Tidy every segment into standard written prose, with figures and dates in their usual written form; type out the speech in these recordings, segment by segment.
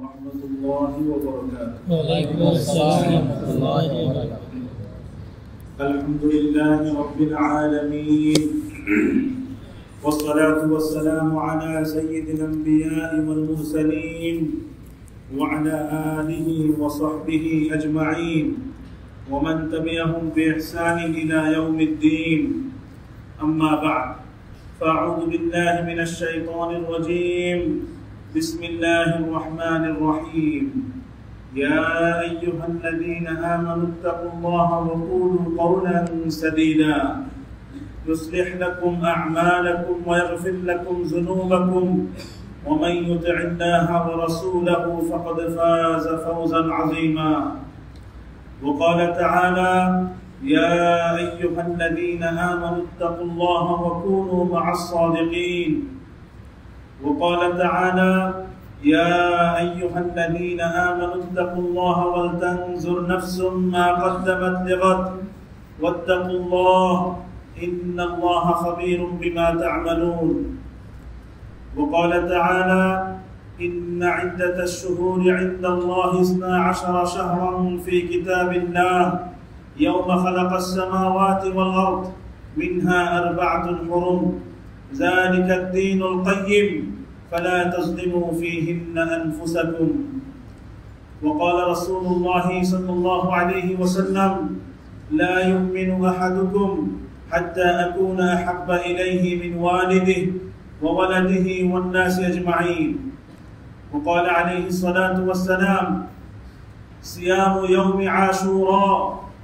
ورحمة الله وبركاته. وعليكم السلام ورحمة الله وبركاته. الحمد لله رب العالمين، والصلاة والسلام على سيد الأنبياء والمرسلين وعلى آله وصحبه أجمعين ومن تبعهم بإحسان إلى يوم الدين. أما بعد، فأعوذ بالله من الشيطان الرجيم. بسم الله الرحمن الرحيم. يا أيها الذين آمنوا اتقوا الله وقولوا قولا سديدا يصلح لكم أعمالكم ويغفر لكم ذنوبكم ومن يطع الله ورسوله فقد فاز فوزا عظيما. وقال تعالى: يا أيها الذين آمنوا اتقوا الله وكونوا مع الصادقين. وقال تعالى: يا أيها الذين آمنوا اتقوا الله ولتنظر نفس ما قدمت لغد واتقوا الله إن الله خبير بما تعملون. وقال تعالى: إن عدة الشهور عند الله 12 شهرا في كتاب الله يوم خلق السماوات والأرض منها 4 حرم ذلك الدين القيم فلا تظلموا فيهن أنفسكم. وقال رسول الله صلى الله عليه وسلم: لا يؤمن أحدكم حتى أكون أحب إليه من والده وولده والناس أجمعين. وقال عليه الصلاة والسلام: صيام يوم عاشوراء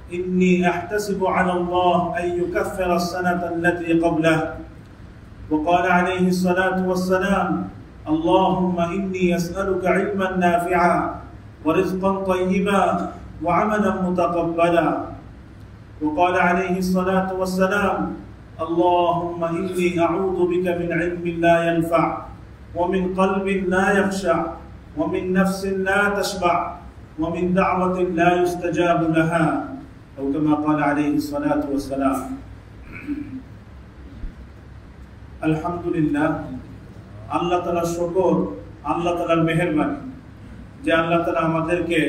إني أحتسب على الله أن يكفر السنة التي قبله. وقال عليه الصلاة والسلام: اللهم إني أسألك علما نافعا ورزقا طيبا وعملا متقبلا. وقال عليه الصلاة والسلام: اللهم إني أعوذ بك من علم لا ينفع ومن قلب لا يخشع ومن نفس لا تشبع ومن دعوة لا يستجاب لها، أو كما قال عليه الصلاة والسلام. আলহামদুলিল্লাহ, আল্লাহ তাআলার শুকর, আল্লাহ তাআলার মেহেরবানি যে আল্লাহ তাআলা আমাদেরকে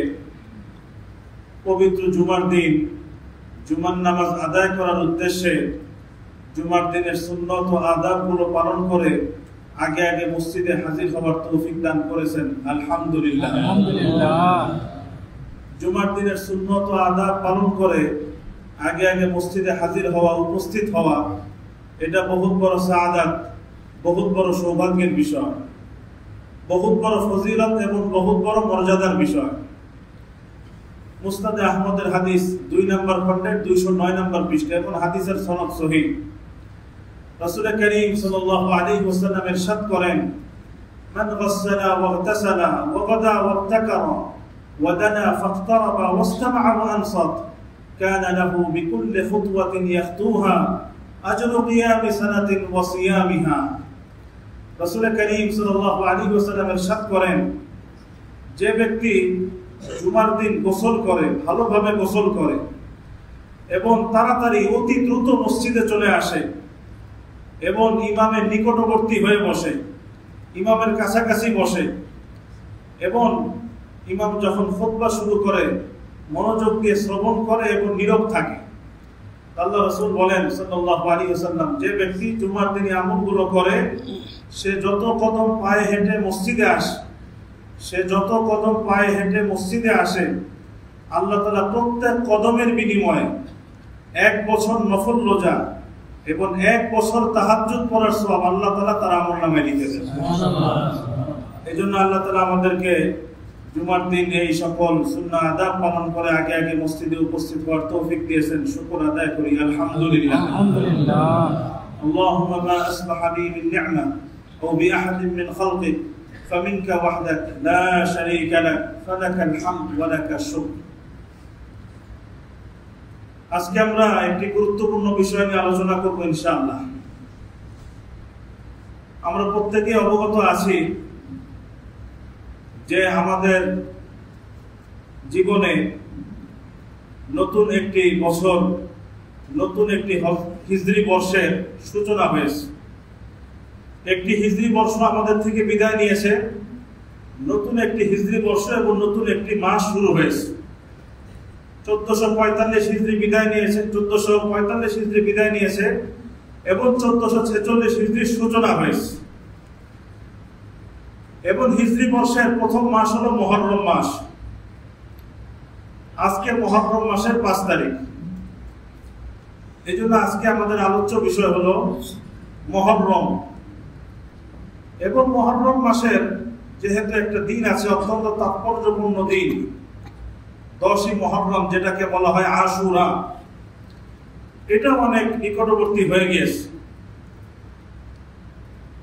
পবিত্র জুমার দিন জুমার নামাজ আদায় করার উদ্দেশ্যে জুমার দিনের সুন্নত ও আদাবগুলো পালন করে আগে আগে মসজিদে হাজির হওয়ার তৌফিক দান করেছেন। আলহামদুলিল্লাহ। জুমার দিনের সুন্নত ও আদাব পালন করে আগে আগে মসজিদে হাজির হওয়া, উপস্থিত হওয়া, এটা বহুত বড় সাআদাত, বহুত বড় সৌভাগ্যের বিষয়, বহুত বড় ফজিলত এবং বহুত বড় মর্যাদার বিষয়। মুসনাদে আহমদের হাদিস 2 নম্বর খণ্ডের 209 নম্বর পৃষ্ঠা, এবং হাদিসের সনদ সহিহ। রাসূল করিম সাল্লাল্লাহু আলাইহি ওয়াসাল্লাম ইরশাদ করেন: মান গাসসালা ওয়াগতাসালা ওয়াগাদা ওয়াবতাকারা ওয়াদানা ফাখতারাবা ওয়াসতামা'a ওয়া আনসাত কানা লাহু বিকুল্লি খুতওয়াতিন ইয়াখতুহা আজরু কিয়ামি সানাতিন ওয়া সিয়ামিহা। রাসূল করিম সাল্লাল্লাহু আলাইহি ওয়াসাল্লাম ইরশাদ করেন, যে ব্যক্তি জুমার দিন গোসল করে, ভালোভাবে গোসল করে এবং তাড়াতাড়ি অতি দ্রুত মসজিদে চলে আসে এবং ইমামের নিকটবর্তী হয়ে বসে, ইমামের কাছাকাছি বসে এবং ইমাম যখন খুতবা শুরু করে মনোযোগ দিয়ে শ্রবণ করে এবং নীরব থাকে। আল্লাহ রাসূল বলেন সাল্লাল্লাহু আলাইহি ওয়াসাল্লাম, যে ব্যক্তি জুমার দিনে আমলগুলো করে, সে যত কদম পায়ে হেঁটে মসজিদে আসে, আল্লাহ তাআলা প্রত্যেক কদমের বিনিময়ে 1 বছর নফল রোজা এবং 1 বছর তাহাজ্জুদ পড়ার সওয়াব আল্লাহ তাআলা তার আমলনামায় লিখে দেন। সুবহানাল্লাহ। এজন্য আল্লাহ তাআলা আমাদেরকে জুমার দিন এই সকল সুন্নাহ আদাব পালন করে আগে আগে মসজিদে উপস্থিত হওয়ার তৌফিক দিয়েছেন। শুকর আদায় করি আলহামদুলিল্লাহ। আলহামদুলিল্লাহ। আল্লাহুম্মা মা আসবাহা বি মিন নি'মা আও বি আহাদিন মিন খালকিক ফামিনকা ওয়াহদাক লা শারীকা লাক ফালাকাল হামদ ওয়া লাকাশ শুকর। আজকে আমরা একটি গুরুত্বপূর্ণ বিষয় নিয়ে আলোচনা করব ইনশাআল্লাহ। আমরা প্রত্যেকেই অবগত আছি যে আমাদের জীবনে নতুন একটি বছর, নতুন একটি হিজরি বর্ষের সূচনা হয়েছে। একটি হিজরি বর্ষ আমাদের থেকে বিদায় নিয়েছে নতুন একটি হিজরি বর্ষ এবং নতুন একটি মাস শুরু হয়েছে। 1445 হিজরি বিদায় নিয়েছে, 1445 হিজরি বিদায় নিয়েছে এবং 1446 হিজরির সূচনা হয়েছে। এবং হিজরি বর্ষের প্রথম মাস হলো মুহররম মাস। আজকে মুহররম মাসের 5 তারিখ। এই জন্য আজকে আমাদের আলোচ্য বিষয় হলো মুহররম। এবং মুহররম মাসের যেহেতু একটা দিন আছে, অত্যন্ত তাৎপর্যপূর্ণ দিন, 10ই মুহররম, যেটাকে বলা হয় আশুরা, এটা অনেক নিকটবর্তী হয়ে গিয়েছে।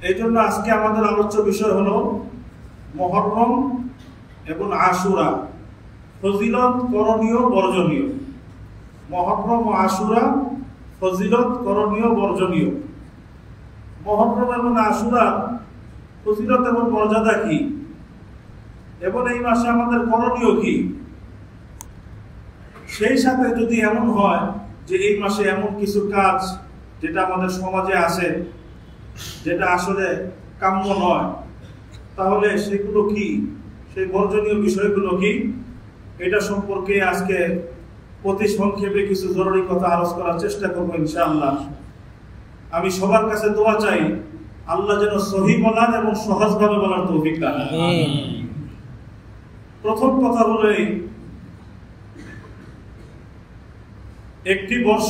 এই জন্য আজকে আমাদের আলোচ্য বিষয় হলো মুহররম এবং আশুরা, ফজিলত, করণীয়, বর্জনীয়। মুহররম ও আশুরা, ফজিলত, করণীয়, বর্জনীয়। মুহররম এবং আশুরা ফজিলত এবং মর্যাদা কি, এবং এই মাসে আমাদের করণীয় কি। সেই সাথে যদি এমন হয় যে এই মাসে এমন কিছু কাজ যেটা আমাদের সমাজে আছে, যেটা আসলে কাম্য নয়, তাহলে সেগুলো কি, সেই বর্জনীয় বিষয়গুলো কি, এটা সম্পর্কে আজকে অতি সংক্ষেপে কিছু জরুরি কথা আলোচনা করার চেষ্টা করবো ইনশাআল্লাহ। আমি সবার কাছে দোয়া চাই, আল্লাহ যেন সহি বলার এবং সহজভাবে বলার তৌফিক দান। প্রথম কথা হলো, একটি বর্ষ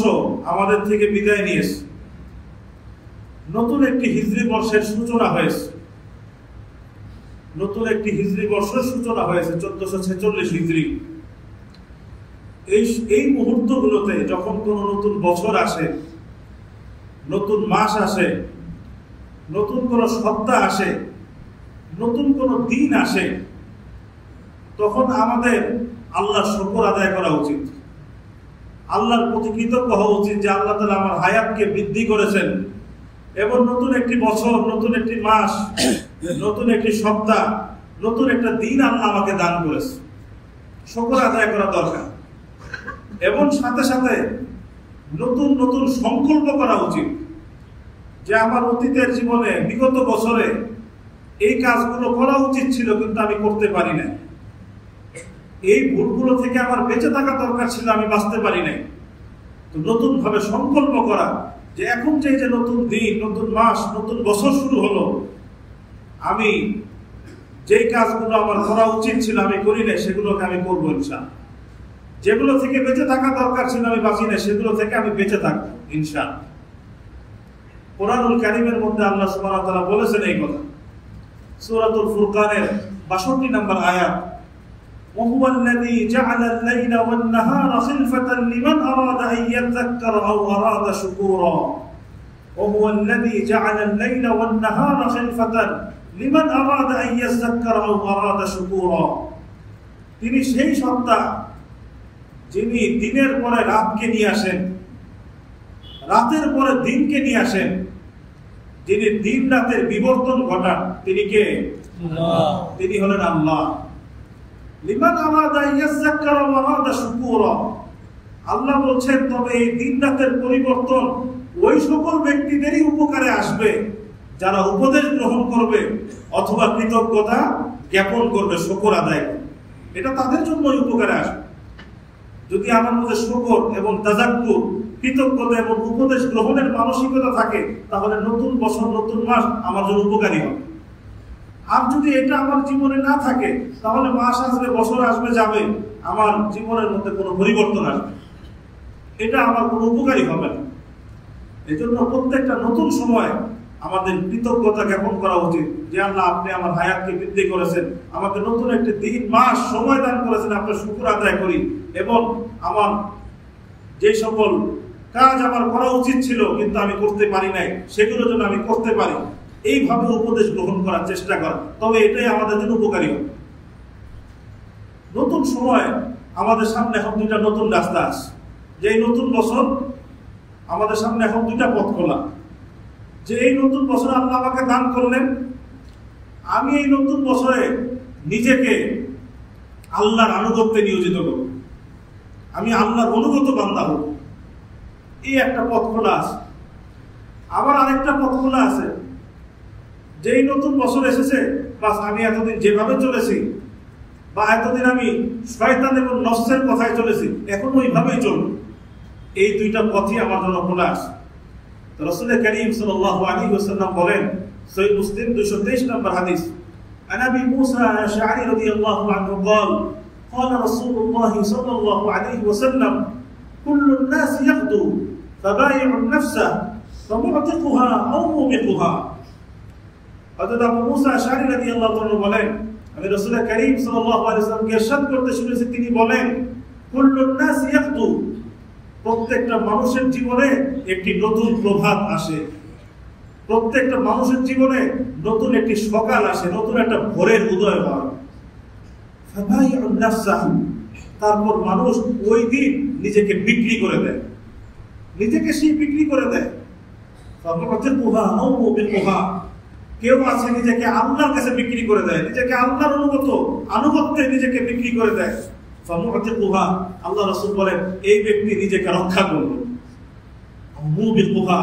আমাদের থেকে বিদায় নিয়েছে, নতুন একটি হিজরি বর্ষের সূচনা হয়েছে। নতুন একটি হিজরি বর্ষের সূচনা হয়েছে 1446 হিজরি। এই মুহূর্তগুলোতে যখন কোন নতুন বছর আসে, নতুন মাস আসে, নতুন কোন সপ্তাহ আসে, নতুন কোন দিন আসে, তখন আমাদের আল্লাহর শুকর আদায় করা উচিত, আল্লাহর প্রতি কৃতজ্ঞ হওয়া উচিত যে আল্লাহ তাআলা আমার হায়াতকে বৃদ্ধি করেছেন এবং নতুন একটি বছর, নতুন একটি মাস, নতুন একটি সপ্তাহ, নতুন একটা দিন আল্লাহ আমাকে দান করেছে। শুকর আদায় করা দরকার। এবং সাথে সাথে নতুন নতুন সংকল্প করা উচিত যে আমার অতীতের জীবনে, বিগত বছরে এই কাজগুলো করা উচিত ছিল কিন্তু আমি করতে পারি না, এই ভুলগুলো থেকে আমার বেঁচে থাকা দরকার ছিল, আমি বাঁচতে পারি নাই। তো নতুন ভাবে সংকল্প করা যে এখন যে নতুন দিন, নতুন মাস, নতুন বছর শুরু হলো, আমি যেই কাজগুলো আমার করা উচিত ছিল আমি করি নাই, সেগুলোকে আমি করবো ইনশাআল্লাহ। যেগুলো থেকে বেঁচে থাকা দরকার ছিল আমি বাঁচি নাই, সেগুলো থেকে আমি বেঁচে থাকবো ইনশাআল্লাহ। কোরআনুল কারীমের মধ্যে আল্লাহ সুবহানাহু ওয়া তাআলা বলেছেন এই কথা, সূরাতুল ফুরকানের 62 নম্বর আয়াত, وهو الذي جعل الليل والنهار خلفة لمن أراد أن يذكر أو أراد شكورا وهو الذي جعل الليل والنهار خلفة لمن أراد أن يذكر أو أراد شكورا। তিনি সেই সত্তা যিনি দিনের পরে রাতকে নিয়ে আসেন, রাতের পরে দিনকে নিয়ে আসেন, যিনি দিন রাতের বিবর্তন ঘটান, তিনি কে? তিনি হলেন আল্লাহ। লিমান আরাদা ইয়াযাক্কারা ওয়া আরাদা শুকুরা, আল্লাহ বলছেন তবে এই দিন রাতের পরিবর্তন ওই সকল ব্যক্তিদেরই উপকারে আসবে যারা উপদেশ গ্রহণ করবে অথবা কৃতজ্ঞতা জ্ঞাপন করবে, শুকর আদায় করবে, এটা তাদের জন্যই উপকারে আসবে। যদি আমার মধ্যে শুকর এবং তাযাক্কুর, কৃতজ্ঞতা এবং উপদেশ গ্রহণের মানসিকতা থাকে, তাহলে নতুন বছর, নতুন মাস আমার জন্য উপকারী হবে। আর যদি এটা আমার জীবনে না থাকে, তাহলে মাস আসবে, বছর আসবে, যাবে, আমার জীবনের মধ্যে কোনো পরিবর্তন আসবে, এটা আমার কোনো উপকারী হবে না। এই জন্য প্রত্যেকটা নতুন সময় আমাদের কৃতজ্ঞতা জ্ঞাপন করা উচিত যে আল্লাহ আপনি আমার হায়াতকে বৃদ্ধি করেছেন, আমাকে নতুন একটি দিন, মাস, সময় দান করেছেন, আপনার শুকর আদায় করি এবং আমার যে সকল কাজ আমার করা উচিত ছিল কিন্তু আমি করতে পারি নাই, সেগুলো যেন আমি করতে পারি, এইভাবে উপদেশ গ্রহণ করার চেষ্টা করা, তবে এটাই আমাদের জন্য উপকারী হবে। নতুন সময় আমাদের সামনে এখন দুইটা নতুন রাস্তা আছে, যে এই নতুন বছর আমাদের সামনে এখন দুইটা পথ খোলা, যে এই নতুন বছর আল্লাহ আমাকে দান করলেন, আমি এই নতুন বছরে নিজেকে আল্লাহর আনুগত্যে নিয়োজিত করব, আমি আল্লাহর অনুগত বান্দা হব, এই একটা পথ খোলা আছে। আবার আরেকটা পথ খোলা আছে যে এই নতুন বছর এসেছে, বাস আমি এতদিন যেভাবে চলেছি বা এতদিন আমি শয়তান এবং নফসের কথায় চলেছি, এখন ওইভাবেই চলব, এই দুইটা পথই আমার জন্য খোলা আছে। রাসূল করিম সাল্লাল্লাহু আলাইহি ওয়াসাল্লাম বলেন, সহিহ মুসলিম 223 নম্বর হাদিস, আন আবি মুসা আশ-শা'রি রাদিয়াল্লাহু আনহু قال قال رسول الله صلى الله عليه وسلم كل الناس يغدو فبايع نفسه فمعتقها أو موبقها। হযরত আবু মুসা আশ-শা'রি রাদিয়াল্লাহু আনহু বলেন, আমি রাসূল করিম সাল্লাল্লাহু আলাইহি ওয়াসাল্লামকে ইরশাদ করতে শুনেছি, তিনি বলেন, কুল্লুন নাস ইয়াগদু, প্রত্যেকটা মানুষের জীবনে একটি নতুন প্রভাত আসে, প্রত্যেকটা মানুষের জীবনে নতুন একটি সকাল আসে, নতুন একটা ভোরের উদয় হয়। ফাবাইউন নাফসাহু, তারপর মানুষ ওই দিন নিজেকে বিক্রি করে দেয়, নিজেকে সে বিক্রি করে দেয়। ফাবাতিকুহা আও মুবিকুহা, কেউ আছে নিজেকে আল্লাহর কাছে বিক্রি করে দেয়, নিজেকে আল্লাহর আনুগত্যে নিজেকে বিক্রি করে দেয়। ফামুতিকুহা, আল্লাহ রাসূল বলেন এই ব্যক্তি নিজেকে রক্ষা করলো। মুবিকুহা,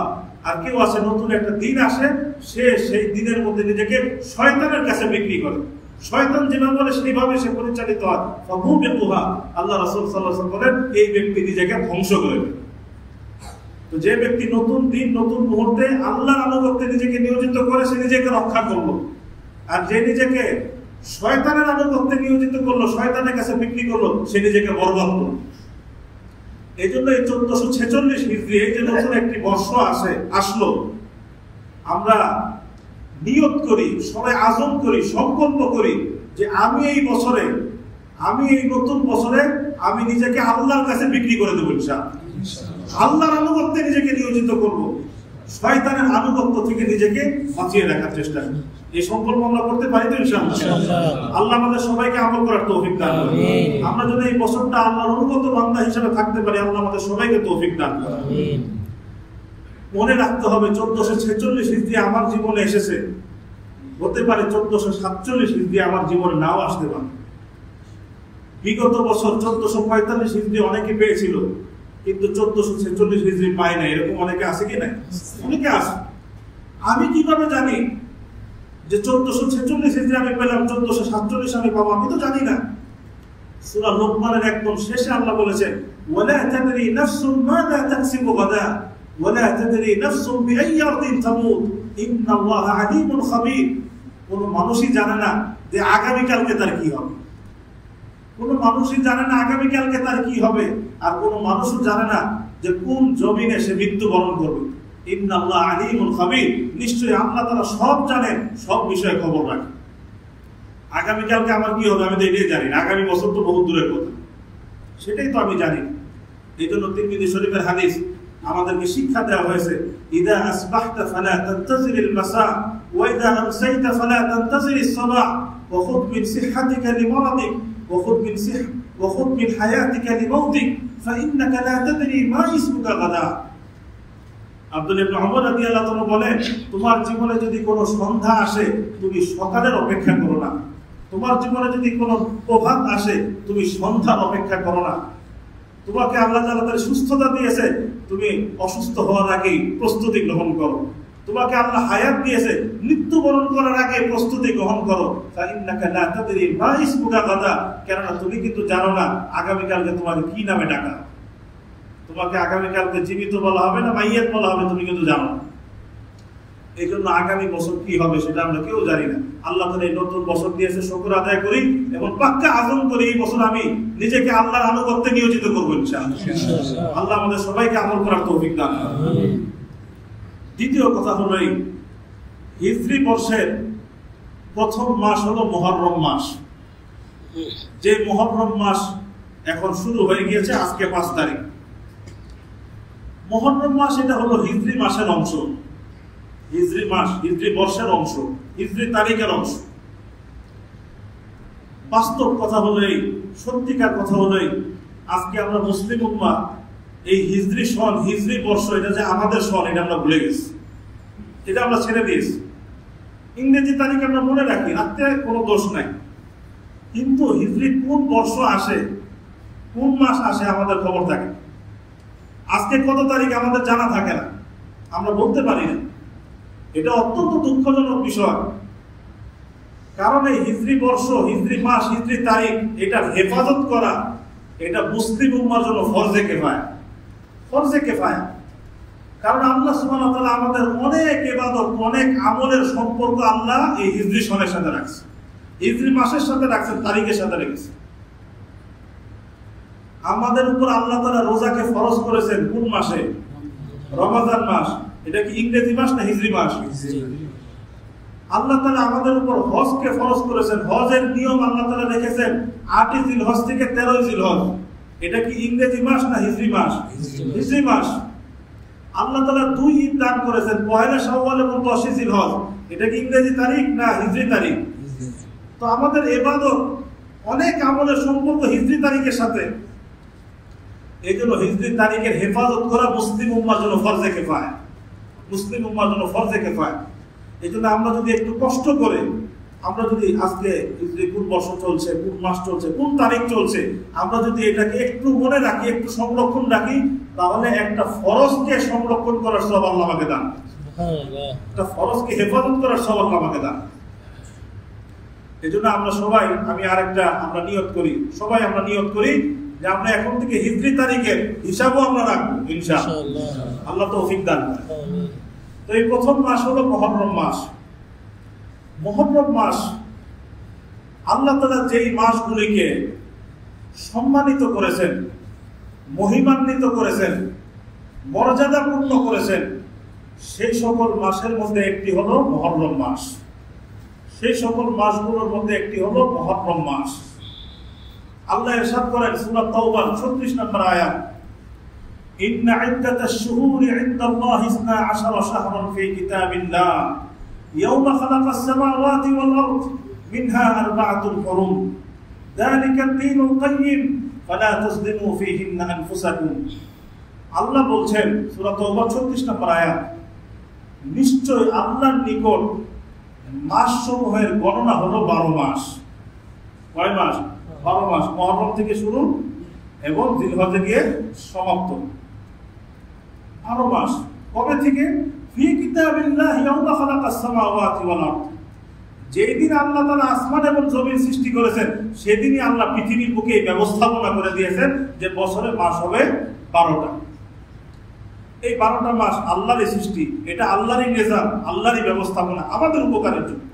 আর কেউ আছে নতুন একটা দিন আসে, সে সেই দিনের মধ্যে নিজেকে শয়তানের কাছে বিক্রি করে, শয়তান যেভাবে বলে সেইভাবে সে পরিচালিত হয়। ফামুবিকুহা, আল্লাহ রাসূল সাল্লাল্লাহু আলাইহি ওয়াসাল্লাম বলেন এই ব্যক্তি নিজেকে ধ্বংস করে দেয়। তো যে ব্যক্তি নতুন দিন নতুন মুহূর্তে আল্লাহর আনুগত্যে নিজেকে নিয়োজিত করে, সে নিজেকে রক্ষা করলো। আর যে নিজেকে শয়তানের আনুগত্যে নিয়োজিত করলো, শয়তানের কাছে বিক্রি করলো, সে নিজেকে বরবাদ করলো। এই জন্য এই 1446 হিজরি, এই যে নতুন একটি বর্ষ আসলো, আমরা নিয়ত করি, সবাই আযম করি, সংকল্প করি যে আমি এই নতুন বছরে আমি নিজেকে আল্লাহর কাছে বিক্রি করে দেবো ইনশাআল্লাহ। আল্লাহর আনুগত্যে নিজেকে নিয়োজিত করব, শয়তানের আনুগত্য থেকে নিজেকে বাঁচিয়ে রাখার চেষ্টা করব। এই সংকল্প আমরা করতে পারি তো ইনশাআল্লাহ? আল্লাহ আমাদের সবাইকে আমল করার তৌফিক দান করুন। আমরা যদি এই বছরটা আল্লাহর অনুগত বান্দা হিসেবে থাকতে পারি, আল্লাহ আমাদের সবাইকে তৌফিক দান করুন। মনে রাখতে হবে 1446 হিজরি আমার জীবনে এসেছে, হতে পারে 1447 হিজরি আমার জীবনে নাও আসতে পারে। বিগত বছর 1445 হিজরি অনেকে পেয়েছিল, কিন্তু 1446 হিজরি পায় না, এরকম অনেকে আছে কি নাই? অনেকে আছে। আমি কিভাবে জানি যে 1446 হিজরি আমি পেলাম, 1447 আমি পাবো? আমি তো জানি না। সূরা লোকমানের একদম শেষে আল্লাহ বলেছেন, ওয়ালা তাদরি নাফসুম মাযা তাকসিবু গাদা ওয়ালা তাদরি নাফসুম বিআইয়ি আরদিন তামুত ইন্নাল্লাহা আলীমুন খাবীর। কোন মানুষই জানে না যে আগামীকালকে তার কি হবে, কোন মানুষই জানে না আগামীকালকে তার কি হবে, আর কোন মানুষও জানে না যে কোন জমিনে সে মৃত্যুবরণ করবে। ইন্নাল্লাহা আলীমুন খাবীর, নিশ্চয়ই আল্লাহ তাআলা সব জানেন, সব বিষয়ে খবর রাখেন। আগামীকালকে আমার কি হবে আমি তো এটাই জানি না, আগামী বছর তো বহু দূরের কথা, সেটাই তো আমি জানি। এই জন্য তিরমিজি শরীফের হাদিস আমাদেরকে শিক্ষা দেওয়া হয়েছে, ইদা আসবাহতা ফালা তানতাজিরিল মাসা ওয়া ইদা আমসাইতা ফালা তানতাজিরিস সাবাহ ওয়া খুদ মিন সিহহাতিকা লিমারাদিক ওয়া খুদ মিন হায়াতিকা লিমাউতিক ফাইন্নাকা লা তাদরি মা ইসমুকা গাদা। আব্দুল্লাহ ইবনে ওমর রাদিয়াল্লাহু তাআলা বলেন, তোমার জীবনে যদি কোনো সন্ধ্যা আসে, তুমি সকালের অপেক্ষা করো না। তোমার জীবনে যদি কোনো প্রভাত আসে, তুমি সন্ধ্যার অপেক্ষা করো না। তোমাকে আল্লাহ তাআলা তার সুস্থতা দিয়েছে, তুমি অসুস্থ হওয়ার আগেই প্রস্তুতি গ্রহণ করো। তোমাকে আল্লাহ হায়াত দিয়েছে, মৃত্যুবরণ করার আগে প্রস্তুতি গ্রহণ করো। ফাইন্নাকা লা তাদরি মা ইসমুকা গাদা, কেননা তুমি কিন্তু জানো না আগামীকালকে তোমাকে কি নামে ডাকা। তোমাকে আগামীকালকে জীবিত বলা হবে না মাইয়াত বলা হবে, তুমি কিন্তু জানো না। এই জন্য আগামী বছর কি হবে সেটা আমরা কেউ জানি না। আল্লাহ তাআলা এই নতুন বছর দিয়েছে, শুকর আদায় করি এবং পাক্কা আযম করি এই বছর আমি নিজেকে আল্লাহর আনুগত্যে নিয়োজিত করবো ইনশাআল্লাহ। আল্লাহ আমাদের সবাইকে আমল করার তৌফিক দান করুন। দ্বিতীয় কথা হলো, এই হিজরি বর্ষের প্রথম মাস হলো মুহররম মাস। যে মুহররম মাস এখন শুরু হয়ে গিয়েছে, আজকে 5 তারিখ। মুহররম মাস এটা হলো হিজরি মাসের অংশ, হিজরি মাস, হিজরি বর্ষের অংশ, হিজরি তারিখের অংশ। বাস্তব কথা হলো, সত্যিকার কথা হলো, আজকে আমরা মুসলিম উম্মাহ এই হিজরি সন, হিজরি বর্ষ, এটা যে আমাদের সন, এটা আমরা ভুলে গেছি, এটা আমরা ছেড়ে দিয়েছি। ইংরেজি তারিখ আমরা মনে রাখি, রাখতে কোনো দোষ নাই, কিন্তু হিজরি কোন বর্ষ আসে, কোন মাস আসে আমাদের খবর থাকে। আজকে কত তারিখ আমাদের জানা থাকে না, আমরা বলতে পারি না। এটা অত্যন্ত দুঃখজনক বিষয়। কারণ এই হিজরি বর্ষ, হিজরি মাস, হিজরি তারিখ এটার হেফাজত করা এটা মুসলিম উম্মার জন্য ফরজে কিফায়া। ফরজে কিফায়া, কারণ আল্লাহ সুবহানাহু ওয়া তাআলা আমাদের অনেক ইবাদত, অনেক আমলের সম্পর্ক আল্লাহ এই হিজরি সনের সাথে রাখছে, হিজরি মাসের সাথে রাখছেন, তারিখের সাথে রেখেছে। আমাদের উপর আল্লাহ তাআলা রোজাকে ফরজ করেছেন কোন মাসে? রমজান মাস। এটা কি ইংরেজি মাস না হিজরি মাস? আল্লাহ তাআলা আমাদের উপর হজকে ফরজ করেছেন, হজের নিয়ম আল্লাহ তাআলা রেখেছেন 8 জিলহজ থেকে 13 জিলহজ। এটা কি ইংরেজি মাস না হিজরি মাস? হিজরি মাস। আল্লাহ তাআলা 2 ঈদ দান করেছেন, পয়লা শাওয়াল এবং 10 জিলহজ। এটা কি ইংরেজি তারিখ না হিজরি তারিখ? তো আমাদের ইবাদত, অনেক আমলের সম্পর্ক হিজরি তারিখের সাথে। এইজন্য হিজরি তারিখের হেফাজত করা মুসলিম উম্মার জন্য ফরজে কিফায়া, মুসলিম উম্মার জন্য ফরজে কিফায়া। এইজন্য আমরা যদি একটু কষ্ট করে, আমরা যদি আজকে হিজরি কোন বর্ষ চলছে, কোন মাস চলছে, কোন তারিখ চলছে, আমরা যদি এটাকে একটু মনে রাখি, একটু সংরক্ষণ রাখি, তাহলে একটা ফরজকে সংরক্ষণ করার সওয়াব আল্লাহ আমাকে দান, একটা ফরজকে হেফাজত করার সওয়াব আল্লাহ আমাকে দান। এইজন্য আমরা সবাই, আমি আরেকটা আমরা নিয়ত করি, সবাই আমরা নিয়ত করি যে আমরা এখন থেকে হিজরি তারিখের হিসাবও আমরা রাখবো ইনশাআল্লাহ। আল্লাহ তৌফিক দান করেন। তো এই প্রথম মাস হলো মুহররম মাস। মুহররম মাস আল্লাহ তাআলা যেই মাসগুলিকে সম্মানিত করেছেন, মহিমান্বিত করেছেন, মর্যাদাপূর্ণ করেছেন, সেই সকল মাসের মধ্যে একটি হলো মুহররম মাস। সেই সকল মাসগুলোর মধ্যে একটি হলো মুহররম মাস। আল্লাহ ইরশাদ করেন সূরা তাওবা 36 নম্বর আয়াত, ইন্না ইদ্দাতাশ শুহুরি ইনদাল্লাহি 12 শাহরান ফি কিতাবিল্লাহ ইয়াওমা খালাকাস সামাওয়াতি ওয়াল আরদ মিনহা আরবা'তুন হুরুম যালিকা ad-দীনুল কাইয়্যিম ফালা তাযলিমু ফীহিন্না আনফুসাকুম। আল্লাহ বলছেন সূরা তাওবা 36 নম্বর আয়াত, নিশ্চয় আল্লাহর নিকট মাসসমূহের গণনা হলো 12 মাস। কয় মাস? 12 মাস। মুহররম থেকে শুরু এবং জিলহজে গিয়ে সমাপ্ত। 12 মাস। কবে থেকে? ফি কিতাবিল্লাহ ইয়াওমা খালাকাস সামাওয়াতি ওয়াল আরদ। যেই দিন আল্লাহ তাআলা আসমান এবং জমিন সৃষ্টি করেছেন, সেদিনই আল্লাহ পৃথিবীর বুকে এই ব্যবস্থাপনা করে দিয়েছেন যে বছরে মাস হবে 12টা। এই 12টা মাস আল্লাহরই সৃষ্টি, এটা আল্লাহরই নিজাম, আল্লাহরই ব্যবস্থাপনা, আমাদের উপকারের জন্য।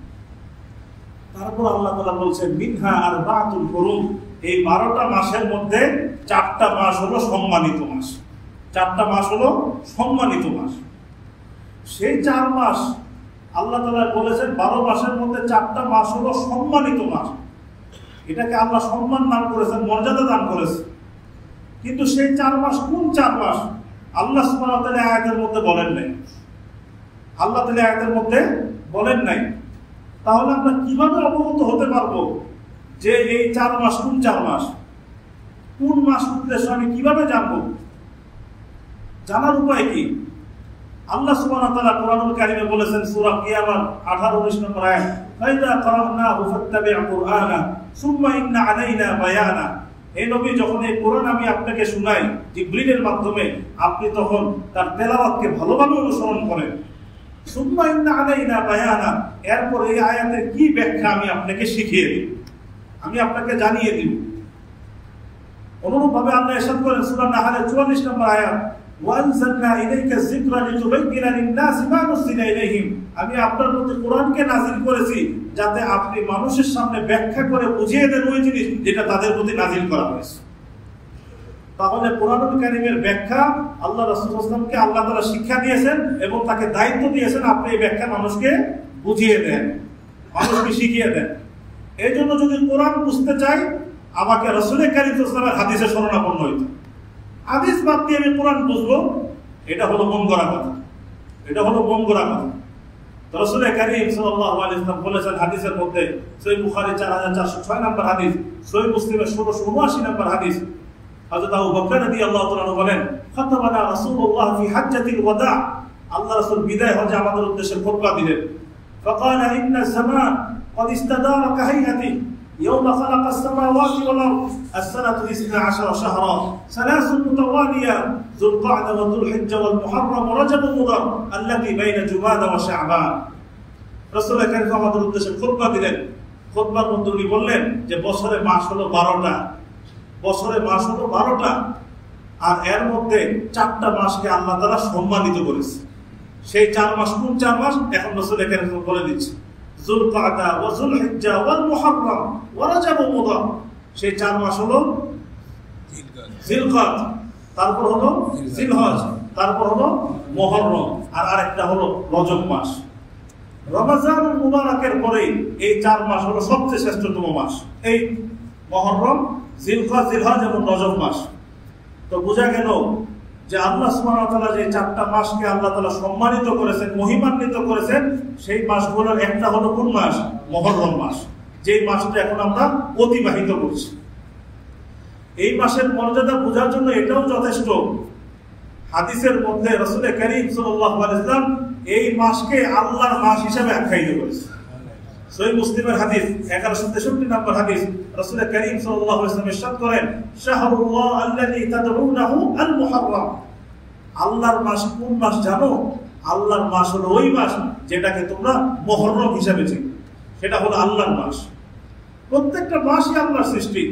তারপর আল্লাহ তাআলা বলছেন মিনহা আরবা'তুন হুরুম, এই 12টা মাসের মধ্যে 4টা মাস হলো সম্মানিত মাস। 4টা মাস হলো সম্মানিত মাস। সেই 4 মাস আল্লাহ তাআলা বলেছেন 12 মাসের মধ্যে 4টা মাস হলো সম্মানিত মাস। এটাকে আল্লাহ সম্মান দান করেছেন, মর্যাদা দান করেছেন। কিন্তু সেই 4 মাস কোন 4 মাস? আল্লাহ সুবহানাহু ওয়া তাআলা আয়াতের মধ্যে বলেন নাই। আল্লাহ তাআলা আয়াতের মধ্যে বলেন নাই। তাহলে আমরা কিভাবে অবগত হতে পারবো যে এই 4 মাস কোন 4 মাস? কোন মাস উদ্দেশ্য আমি কিভাবে জানবো? জানার উপায় কি? আল্লাহ সুবহানাহু ওয়া তাআলা কোরআনুল কারীমে বলেছেন সূরা কিয়ামত 18-19 নম্বর আয়াত, ফাইদা কারানাহু ফাত্তাবি' কুরআনা সুম্মা ইন্না আলাইনা বায়ানা। এই নবী, যখন এই কোরআন আমি আপনাকে শোনাই জিবরিলের মাধ্যমে, আপনি তখন তার তেলাওয়াতকে ভালোভাবে অনুসরণ করেন। সুম্মা ইন্না আলাইনা বায়ানা, এরপর এই আয়াতের কি ব্যাখ্যা আমি আপনাকে শিখিয়ে দিই, আমি আপনাকে জানিয়ে দিব। অনুরূপভাবে আল্লাহ ইরশাদ করেন সূরা নাহলের 44 নম্বর আয়াত, ওয়ানজালনা ইলাইকা যিকরা লিতুবাইয়িনা লিন-নাসি মা নুযিলা ইলাইহিম। আমি আপনার প্রতি কোরআনকে নাযিল করেছি যাতে আপনি মানুষের সামনে ব্যাখ্যা করে বুঝিয়ে দেন ওই জিনিস যেটা তাদের প্রতি নাযিল করা হয়েছে। তাহলে কোরআনুল কারীমের ব্যাখ্যা আল্লাহ রাসূল সাল্লাল্লাহু আলাইহি ওয়াসাল্লামকে আল্লাহ তাআলা শিক্ষা দিয়েছেন এবং তাকে দায়িত্ব দিয়েছেন আপনি এই ব্যাখ্যা মানুষকে বুঝিয়ে দেন, মানুষকে শিখিয়ে দেন। এই জন্য যদি কোরআন বুঝতে চাই, আমাকে রাসূল কারীম সাল্লাল্লাহু আলাইহি ওয়াসাল্লামের হাদিসে শরণাপন্ন হইতে। হাদিস বাদ দিয়ে আমি কোরআন বুঝবো, এটা হলো মন গড়া কথা, এটা হলো মন গড়া কথা। রাসূল কারীম সাল্লাল্লাহু আলাইহি ওয়াসাল্লাম বলেছেন হাদিসের মধ্যে, সহিহ বুখারী 4406 নম্বর হাদিস, সহিহ মুসলিমের 1679 নম্বর হাদিস, হযরত আবু বকর রাদিয়াল্লাহু তাআলা বলেন, খাতাবানা রাসূলুল্লাহ ফি হাজ্জাতিল ওয়াদা। আল্লাহ রাসূল বিদায় হজে আমাদের উদ্দেশ্যে খুতবা দিলেন। ফাকালা ইন্না যামান قد استدار كهيئته يوم خلق السماوات والأرض السنة 12 شهرا 3 متوالية ذو القعدة وذو الحجة والمحرم ورجب مضر التي بين جمادى وشعبان। রাসূল কারীম আমাদের উদ্দেশ্যে খুতবা দিলেন। খুতবার মধ্যে উনি বললেন যে বছরে মাস হলো 12টা, বছরে মাস হলো 12টা, আর এর মধ্যে 4টা মাসকে আল্লাহ তাআলা সম্মানিত করেছে। সেই 4 মাস কোন 4 মাস? এখন রাসূল কারীম বলে দিচ্ছে, যুলকাদা ওয়া যুলহিজ্জা ওয়াল মুহররম ওয়া রাজাব ওয়া মুদার। সেই 4 মাস হলো জিলকাদ, তারপর হলো জিলহজ, তারপর হলো মুহররম, আর আরেকটা হলো রজব মাস। রমজানুল মুবারকের পরে এই 4 মাস হলো সবচেয়ে শ্রেষ্ঠতম মাস, এই মুহররম, জিলকাদ, জিলহজ এবং রজব মাস। তো বোঝা গেল যে আল্লাহ সুবহানাহু ওয়া তাআলা যে 4টা মাসকে আল্লাহ তাআলা সম্মানিত করেছেন, মহিমান্বিত করেছেন, সেই মাসগুলোর একটা হলো কোন মাস? মুহররম মাস, যেই মাসটা এখন আমরা অতিবাহিত করছি। এই মাসের মর্যাদা বোঝার জন্য এটাও যথেষ্ট, হাদিসের মধ্যে রাসূল কারীম সাল্লাল্লাহু আলাইহি ওয়াসাল্লাম এই মাসকে আল্লাহর মাস হিসেবে আখ্যায়িত করেছেন। সহিহ মুসলিমের হাদিস 1163 নম্বর হাদিস, রাসূল কারীম সাল্লাল্লাহু আলাইহি ওয়াসাল্লাম ইরশাদ করেন, শাহরুল্লাহ আল্লাযী তাদউনাহু আল মুহররম। আল্লাহর মাস কোন মাস জানো? আল্লাহর মাস হলো ওই মাস যেটাকে তোমরা মুহররম হিসেবে চিনো, সেটা হলো আল্লাহর মাস। প্রত্যেকটা মাসই আল্লাহর সৃষ্টি,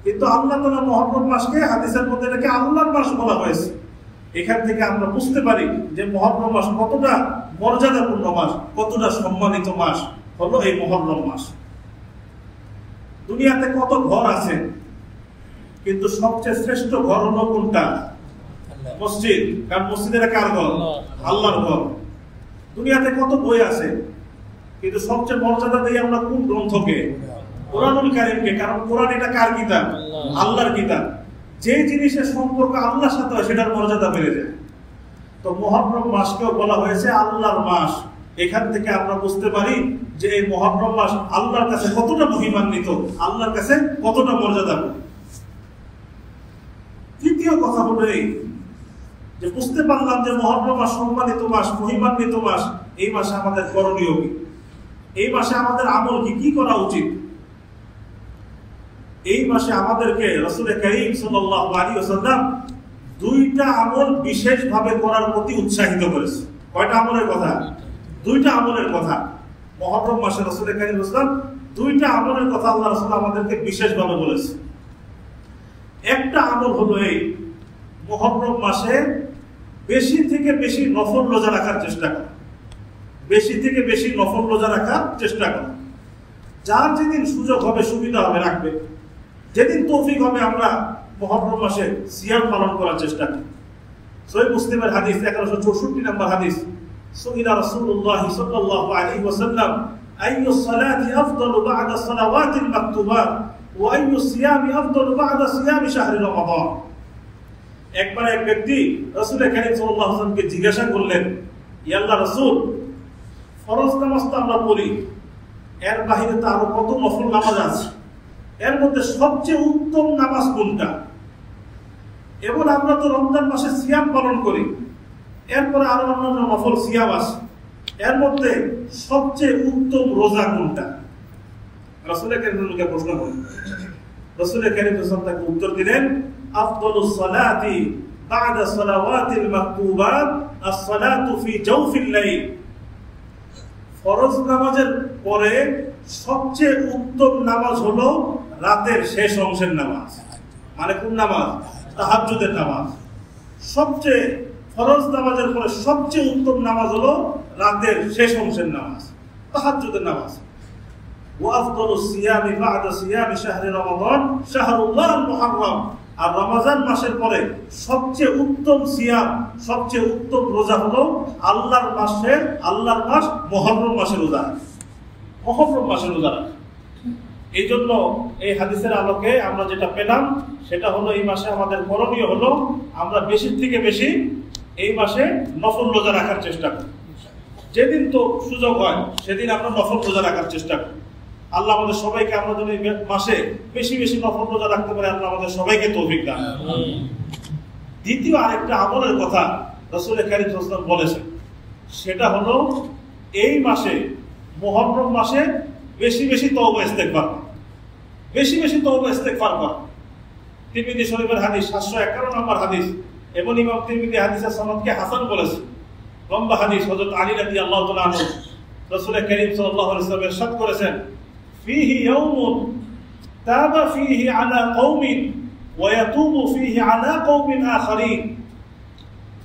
কিন্তু আল্লাহ তাআলা মুহররম মাসকে হাদিসের মধ্যে এটাকে আল্লাহর মাস বলা হয়েছে। এখান থেকে আমরা বুঝতে পারি যে মুহররম মাস কতটা মর্যাদাপূর্ণ মাস, কতটা সম্মানিত মাস হলো এই মুহররম মাস। দুনিয়াতে কত ঘর আছে, কিন্তু সবচেয়ে শ্রেষ্ঠ ঘর হলো কোনটা? মসজিদ। কারণ মসজিদের কার ঘর? আল্লাহর ঘর। দুনিয়াতে কত বই আছে, কিন্তু সবচেয়ে মর্যাদা দেই আমরা কোন গ্রন্থকে? কোরআনুল কারীমকে। কারণ কোরআন এটা কার কিতাব? আল্লাহর কিতাব। যে জিনিসের সম্পর্ক আল্লাহর সাথে হয় সেটার মর্যাদা বেড়ে যায়। তো মুহররম মাসকেও বলা হয়েছে আল্লাহর মাস। এখান থেকে আমরা বুঝতে পারি যে এই মুহররম মাস আল্লাহর কাছে কতটা মহিমান্বিত, আল্লাহর কাছে কতটা মর্যাদাপূর্ণ। তৃতীয় কথা হলো এই যে বুঝতে পারলাম যে মুহররম মাস সম্মানিত মাস, মহিমান্বিত মাস। এই মাসে আমাদের করণীয় কি? এই মাসে আমাদের আমল কি? কি করা উচিত? এই মাসে আমাদেরকে রাসূল কারীম সাল্লাল্লাহু আলাইহি ওয়াসাল্লাম 2টা আমল বিশেষভাবে করার প্রতি উৎসাহিত করেছে। কয়টা আমলের কথা? 2টা আমলের কথা। মুহররম মাসে রাসূল কারীম সাল্লাল্লাহু আলাইহি ওয়াসাল্লাম 2টা আমলের কথা আল্লাহ রাসূল আমাদেরকে বিশেষভাবে বলেছে। একটা আমল হলো এই, মুহররম মাসে বেশি থেকে বেশি নফল রোজা রাখার চেষ্টা করা। বেশি থেকে বেশি নফল রোজা রাখার চেষ্টা করা। যার যেদিন সুযোগ হবে, সুবিধা হবে, রাখবে। যেদিন তৌফিক হবে আমরা মুহররম মাসে সিয়াম পালন করার চেষ্টা করি। সহিহ মুসলিমের হাদিস 1164 নম্বর হাদিস, সুইলা রাসূলুল্লাহ সাল্লাল্লাহু আলাইহি ওয়াসাল্লাম আইয়ুস সালাতি আফদালু বা'দা সালাওয়াতিল মাকতুবাত ওয়া আইয়ুস সিয়ামি আফদালু বা'দা সিয়ামি শাহরি রমাদান। একবার এক ব্যক্তি রাসূল কারীম সাল্লাল্লাহু আলাইহি ওয়াসাল্লামকে জিজ্ঞাসা করলেন, ইয়া আল্লাহর রাসূল, ফরজ নামাজ তো আমরা পড়ি, এর বাহিরে তো আরো কত নফল নামাজ আছে, এর মধ্যে সবচেয়ে উত্তম নামাজ কোনটা? এবং আমরা তো রমজান মাসে সিয়াম পালন করি, এরপরে আরো অন্যান্য নফল সিয়াম আছে, এর মধ্যে সবচেয়ে উত্তম রোজা কোনটা? রাসূল কারীমকে প্রশ্ন করলেন। রাসূল কারীম তাকে উত্তর দিলেন, আফদালুস সালাতি বা'দা সালাওয়াতিল মাকতুবাত আস-সালাতু ফি জাওফিল লাইল। ফরজ নামাজের পরে সবচেয়ে উত্তম নামাজ হলো রাতের শেষ অংশের নামাজ। মানে কোন নামাজ? তাহাজ্জুদের নামাজ। সবচেয়ে ফরজ নামাজের পরে সবচেয়ে উত্তম নামাজ হলো রাতের শেষ অংশের নামাজ, তাহাজ্জুদের নামাজ। ওয়া আফদালুস সিয়ামি বা'দা সিয়ামি শাহরি রমাদান শাহরুল্লাহিল মুহররম। আর রমজান মাসের পরে সবচেয়ে উত্তম সিয়াম, সবচেয়ে উত্তম রোজা হলো আল্লাহর মাস মুহররম মাসের রোজা। মুহররম মাসের রোজা। এই জন্য এই হাদিসের আলোকে আমরা যেটা পেলাম সেটা হলো এই মাসে আমাদের করণীয় হলো আমরা বেশি থেকে বেশি এই মাসে নফল রোজা রাখার চেষ্টা করি। যেদিন তো সুযোগ হয় সেদিন আমরা নফল রোজা রাখার চেষ্টা করি। আল্লাহ আমাদের সবাইকে, আমরা যদি মাসে বেশি বেশি নফল রোজা রাখতে পারি, আল্লাহ আমাদের সবাইকে তৌফিক দান। দ্বিতীয় আরেকটা আমলের কথা রাসূল কারীম সাল্লাল্লাহু আলাইহি ওয়াসাল্লাম বলেছেন, সেটা হলো এই মাসে, মুহররম মাসে বেশি বেশি তওবা ইস্তেগফার, বেশি বেশি তওবা ইস্তেগফার করা। তিরমিজি শরীফের হাদিস 751 নম্বর হাদিস, এবং ইমাম তিরমিজি হাদিসের সনদকে হাসান বলেছে। লম্বা হাদিস, হযরত আলী রাদিয়াল্লাহু তাআলা আনহু রাসূল কারীম সাল্লাল্লাহু আলাইহি ওয়াসাল্লাম ইরশাদ করেছেন, ফীহি ইয়াউমুন তাবা ফীহি আলা কওমিন ওয়া ইয়াতুবু ফীহি আলা কওমিন আখারিন।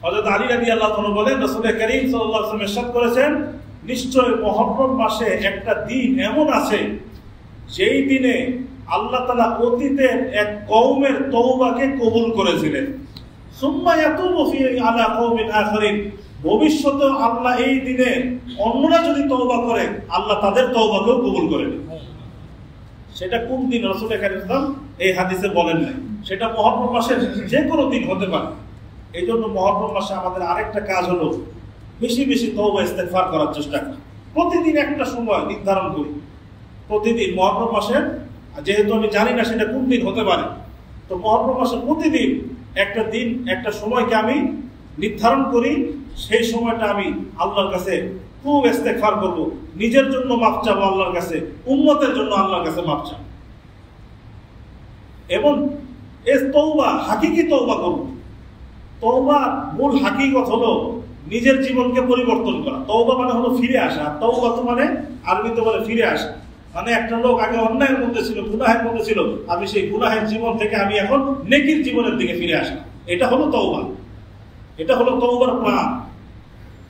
হযরত আলী রাদিয়াল্লাহু তাআলা বলেন, রাসূল কারীম সাল্লাল্লাহু আলাইহি ওয়াসাল্লাম ইরশাদ করেছেন, নিশ্চয় মুহররম মাসে একটা দিন এমন আছে যেই দিনে আল্লাহ তাআলা অতীতের এক কওমের তওবাকে কবুল করেছিলেন। সুম্মা ইয়াতুবু ফীহি আলা কওমিন আখারিন, ভবিষ্যতে আল্লাহ এই দিনে অন্যরা যদি তওবা করে আল্লাহ তাদের তওবাকেও কবুল করে নেন। সেটা কোন দিন রাসূল কারীম সাল্লাল্লাহু আলাইহি ওয়াসাল্লাম এই হাদিসে বলেন নাই, সেটা মুহররম মাসের যে কোনো দিন হতে পারে। এই জন্য মুহররম মাসে আমাদের আরেকটা কাজ হলো বেশি বেশি তওবা ইস্তেগফার করার চেষ্টা করি। প্রতিদিন একটা সময় নির্ধারণ করি, প্রতিদিন মুহররম মাসে, যেহেতু আমি জানি না সেটা কোন দিন হতে পারে, তো মুহররম মাসে প্রতিদিন একটা দিন একটা সময়কে আমি নির্ধারণ করি, সেই সময়টা আমি আল্লাহর কাছে খুব ইস্তেগফার করব, নিজের জন্য মাফ চাবো আল্লাহর কাছে, উম্মতের জন্য আল্লাহর কাছে মাফ চাবো, এবং এই তওবা হাকিকি তওবা করব। তওবার মূল হাকিকত হলো নিজের জীবনকে পরিবর্তন করা। তওবা মানে হলো ফিরে আসা, তওবা তো মানে আরবিতে বলে ফিরে আসা, মানে একটা লোক আগে অন্যায়ের মধ্যে ছিল, গুনাহের মধ্যে ছিল, আমি সেই গুনাহের জীবন থেকে আমি এখন নেকির জীবনের দিকে ফিরে আসা, এটা হলো তওবা, এটা হলো তওবার প্রাণ।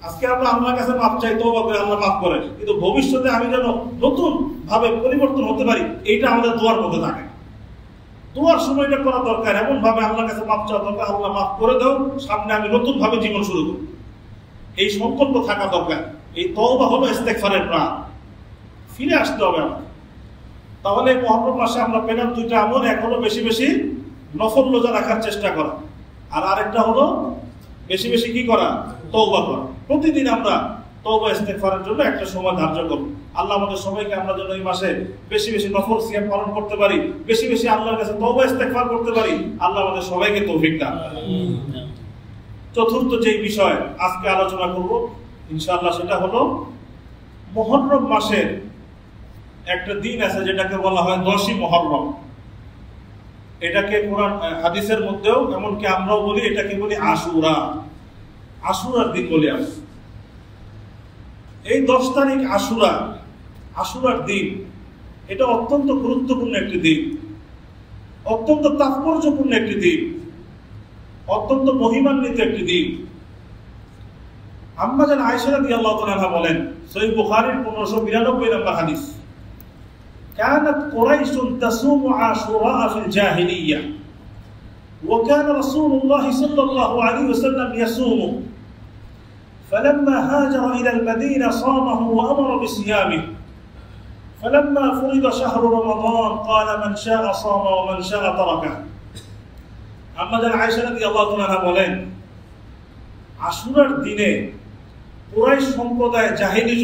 আজকে আমরা আল্লাহর কাছে মাফ চাই, তওবা করে আল্লাহ মাফ করেন, কিন্তু ভবিষ্যতে আমি যেন নতুন ভাবে পরিবর্তন হতে পারি, এইটা আমাদের দোয়ার মধ্যে থাকে। দোয়ার সময়টা করা দরকার, এমন ভাবে আল্লাহর কাছে মাফ চাওয়া দরকার, আল্লাহ মাফ করে দাও, সামনে আমি নতুন ভাবে জীবন শুরু করব, এই সংকল্প থাকা দরকার। এই তওবা হলো ইস্তেগফারের প্রাণ, ফিরে আসতে হবে আমাকে। তাহলে মুহররম মাসে আমরা পেলাম দুইটা আমল, এক হলো বেশি বেশি নফল রোজা রাখার চেষ্টা করা, আর আরেকটা হলো বেশি বেশি কি করা, তওবা করা। প্রতিদিন আমরা তওবা ইস্তেগফারের জন্য একটা সময় ধার্য করব। আল্লাহ আমাদের সবাইকে আমরা যেন এই মাসে বেশি বেশি নফল সিয়াম পালন করতে পারি, বেশি বেশি আল্লাহর কাছে তওবা ইস্তেগফার করতে পারি, আল্লাহ আমাদের সবাইকে তৌফিক দান করুন। চতুর্থ যে বিষয় আজকে আলোচনা করব ইনশাআল্লাহ, সেটা হলো মুহররম মাসের একটা দিন আছে যেটাকে বলা হয় 10ই মুহররম। এটাকে কোরআন হাদিসের মধ্যেও, এমনকি আমরাও বলি, এটাকে বলি আশুরা, আশুরার দিন বলি আমরা। এই 10 তারিখ আশুরা, আশুরার দিন, এটা অত্যন্ত গুরুত্বপূর্ণ একটি দিন, অত্যন্ত তাৎপর্যপূর্ণ একটি দিন, অত্যন্ত মহিমান্বিত একটি দিন। আম্মা জান আয়েশা রাদিয়াল্লাহু তাআলা বলেন, সহিহ বুখারীর 1592 নম্বর হাদিস, كانت قريش تصوم عاشوراء في الجاهلية وكان رسول الله صلى الله عليه وسلم يصومه فلما هاجر إلى المدينة صامه وأمر بصيامه فلما فرض شهر رمضان قال من شاء صام ومن شاء تركه। আম্মা জান আয়েশা রাদিয়াল্লাহু তাআলা বলেন, আশুরার দিনে কুরাইশ সম্প্রদায় জাহেলি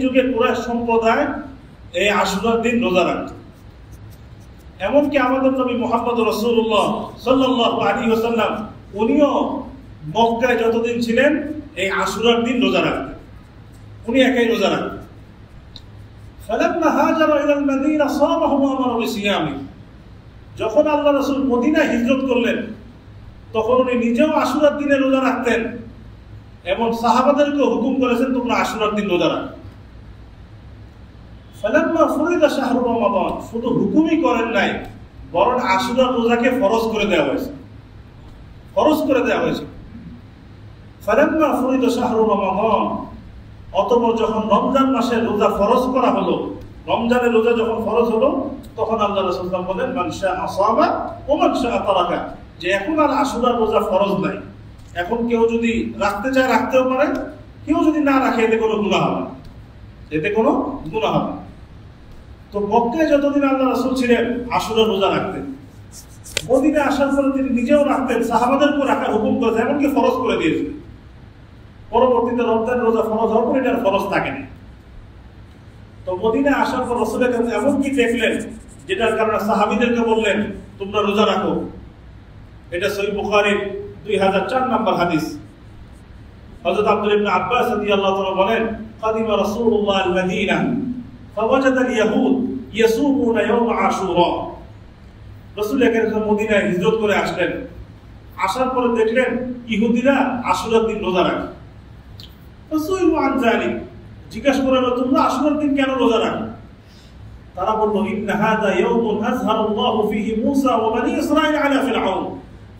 যুগে কুরাইশ সম্প্রদায় এই আশুরার দিন রোজা রাখত। এমনকি আমাদের নবী মুহাম্মদ রাসূলুল্লাহ সাল্লাল্লাহু আলাইহি ওয়াসাল্লাম উনিও মক্কায় যতদিন ছিলেন এই আশুরার দিন রোজা রাখতেন, উনি একাই রোজা রাখতেন। ফালাম্মা হাজারা ইলাল মাদিনা সামাহু ওয়া আমারা বিসিয়ামি, যখন আল্লাহ রাসূল মদিনায় হিজরত করলেন তখন উনি নিজেও আশুরার দিনে রোজা রাখতেন এবং সাহাবাদেরকে হুকুম করেছেন তোমরা আশুরার দিন রোজা রাখো। ফালাম্মা ফুরিদা শাহরু রমাদান, শুধু হুকুমই করেন নাই, বরং আশুরার রোজাকে ফরজ করে দেওয়া হয়েছে, ফরজ করে দেওয়া হয়েছে। ফালাম্মা ফুরিদা শাহরু রমাদান, অতঃপর যখন রমজান মাসের রোজা ফরজ করা হলো, রমজানের রোজা যখন ফরজ হলো, তখন আল্লাহ রাসূল সাল্লাল্লাহু আলাইহি ওয়াসাল্লাম বলেন, মান শাআ সামা ওয়া মান শাআ তারাকা, যে এখন আর আশুরার রোজা ফরজ নাই, এখন কেউ যদি রাখতে চায় রাখতেও পারে, কেউ যদি না রাখে এতে কোনো গুনাহ হবে না, এতে কোনো গুনাহ হবে না। তো মক্কায় যতদিন আল্লাহ রাসূল ছিলেন আশুরার রোজা রাখতেন, মদিনায় আসার পরে তিনি নিজেও রাখতেন, সাহাবাদেরকেও রাখার হুকুম করেছেন, এমনকি ফরজ করে দিয়েছেন। পরবর্তীতে রমজান রোজা ফরজ হওয়ার পর এটার ফরজ থাকেনি। তো মদিনায় আসার পর রাসূলের কাছে এমনকি দেখলেন যেটার কারণে সাহাবীদেরকে বললেন তোমরা রোজা রাখো। এটা সহিহ বুখারীর 2004 নম্বর হাদিস। হযরত আব্দুল্লাহ ইবনে আব্বাস রাদিয়াল্লাহু তাআলা বলেন, কাদিমা রাসূলুল্লাহ আল মদিনা ফাওয়াজাদা আল ইয়াহুদ ইয়াসুমুনা ইয়াওম আশুরা। রাসূল একবার মদিনায় হিজরত করে আসলেন, আসার পরে দেখলেন ইহুদিরা আশুরার দিন রোজা রাখে। রাসূল আন যালিক জিজ্ঞাসা করলেন, তোমরা আশুরার দিন কেন রোজা রাখো? তারা বলল ইন্না হাযা ইয়াউমুন আযহারাল্লাহু ফীহি মূসা ওয়া বনী ইসরাঈল আলা ফিরআউন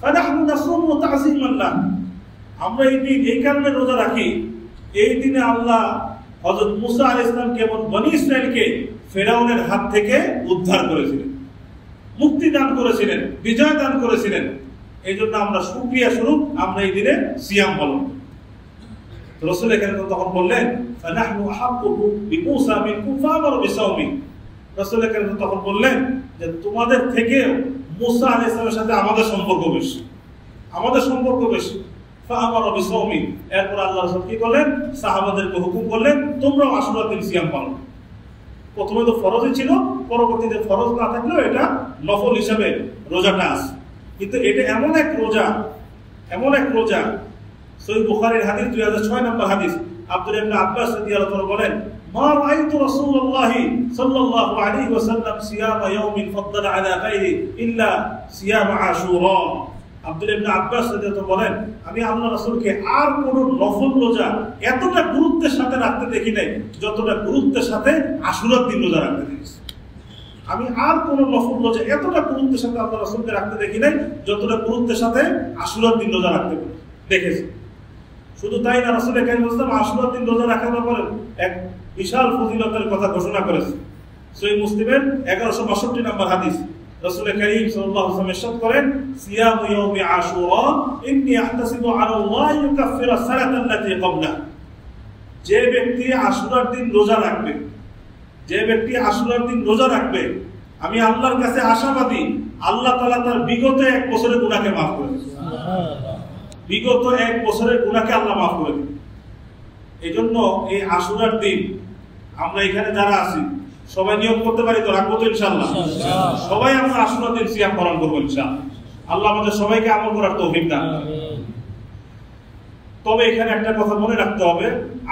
ফানাহনু নাসুমু তা'যীমান লাহ। আমরা এই দিন এই কারণে রোজা রাখি, এই দিনে আল্লাহ হযরত মূসা আলাইহিস সালামকে এবং বনী ইসরাঈলকে ফিরআউনের হাত থেকে উদ্ধার করেছিলেন, মুক্তি দান করেছিলেন, বিজয় দান করেছিলেন। এই জন্য আমরা শুকরিয়া স্বরূপ আমরা এই দিনে সিয়াম পালন করি। রাসূল এখানে তখন বললেন ফানাহনু আহাক্কু বিমূসা মিনকুম ফা'মারু বিসাওমি। রাসূল এখানে তখন বললেন যে তোমাদের থেকে মূসা আলাইহিস সালামের সাথে আমাদের সম্পর্ক বেশি, আমাদের সম্পর্ক বেশি। ফা'মারু বিসাওমি, এরপর আল্লাহ রাসূল কি করলেন? সাহাবাদেরকে হুকুম করলেন তোমরাও আশুরার দিন সিয়াম পালন। প্রথমে তো ফরজই ছিল, পরবর্তীতে ফরজ না থাকলেও এটা নফল হিসাবে রোজাটা আছে। কিন্তু এটা এমন এক রোজা, সহিহ বুখারীর হাদিস 2006 নম্বর হাদিস, আব্দুল্লাহ ইবনে আব্বাস রাদিয়াল্লাহু আনহু বলেন মা রাআইতু রাসূলুল্লাহ সাল্লাল্লাহু আলাইহি ওয়াসাল্লাম সিয়ামা ইয়াউমিন ফাদ্দালা আলা গায়রি ইল্লা সিয়াম আশুরা। আব্দুল্লাহ ইবনে আব্বাস রাদিয়াল্লাহু আনহু বলেন আমি আল্লাহর রাসূলকে আর কোন নফল রোজা এতটা গুরুত্বের সাথে রাখতে দেখি নাই যতটা গুরুত্বের সাথে আশুরার দিন রোজা রাখতে দেখেছি। আমি আর কোন নফল রোজা এতটা গুরুত্বের সাথে আল্লাহর রাসূলকে রাখতে দেখি নাই যতটা গুরুত্বের সাথে আশুরার দিন রোজা রাখতে দেখেছি। শুধু তাই না, রাসূল কারীম সাল্লাল্লাহু আলাইহি ওয়াসাল্লাম আশুরার দিন রোজা রাখার ব্যাপারে এক বিশাল ফজিলতের কথা ঘোষণা করেছে। সহিহ মুসলিমের 1162 নম্বর হাদিস, রাসূল কারীম সাল্লাল্লাহু আলাইহি ওয়াসাল্লাম ইরশাদ করেন সিয়ামু ইয়াউমি আশুরা ইন্নী আহতাসিবু আলা আল্লাহি ইউকাফফিরা সালাতা আল্লাতী ক্বাবলা। যে ব্যক্তি আশুরার দিন রোজা রাখবে, আমি আল্লাহর কাছে আশাবাদী আল্লাহ তাআলা তার বিগত 1 বছরের গুনাহকে মাফ করে দেন। বিগত 1 বছরের গুনাহকে আল্লাহ মাফ করে দেন। এইজন্য এই আশুরার দিন আমরা এখানে যারা আছি সবাই নিয়ম করতে পারি তো, রাখবো তো ইনশাআল্লাহ। সবাই আমরা আশুরার দিন সিয়াম পালন করবো ইনশাআল্লাহ। আল্লাহ আমাদের সবাইকে আমল করার তৌফিক দান। তবে এখানে একটা কথা মনে রাখতে হবে,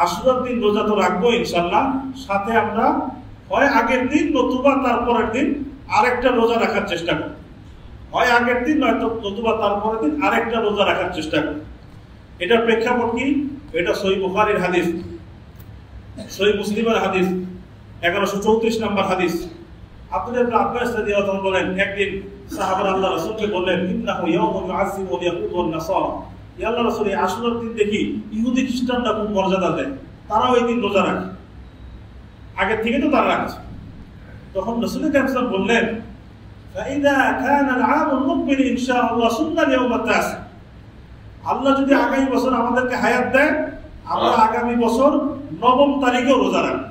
আশুরার দিন রোজা তো রাখবো ইনশাআল্লাহ, সাথে আমরা হয় আগের দিন নতুবা তারপরের দিন আরেকটা রোজা রাখার চেষ্টা করি। হয় আগের দিন নতুবা তারপরের দিন আরেকটা রোজা রাখার চেষ্টা করি। এটার প্রেক্ষাপট কি? এটা সহিহ বুখারীর হাদিস, সহিহ মুসলিমের হাদিস 1134 নম্বর হাদিস। আব্দুল্লাহ ইবনে আব্বাস রাদিয়াল্লাহু আনহু বলেন একদিন সাহাবারা আল্লাহর রাসূলকে বললেন ইন্নাহু ইয়াউমুন ইউআযযিবু ইয়াকুতু ওয়ান-নাসারা। ইয়া আল্লাহর রাসূল, এই আশুরার দিন দেখি ইহুদি খ্রিস্টানরা খুব মর্যাদা দেয়, তারাও এই দিন রোজা রাখে, আগের থেকে তো তারা রাখছে। তখন রাসূল কারীম সাল্লাল্লাহু আলাইহি ওয়াসাল্লাম বললেন ফাইদা কানা আল-আমুল মুকবিল ইনশাআল্লাহ সুন্নাল ইয়াউম আত-তাসি। আল্লাহ যদি আগামী বছর আমাদেরকে হায়াত দেয়, আমরা আগামী বছর 9 তারিখেও রোজা রাখব।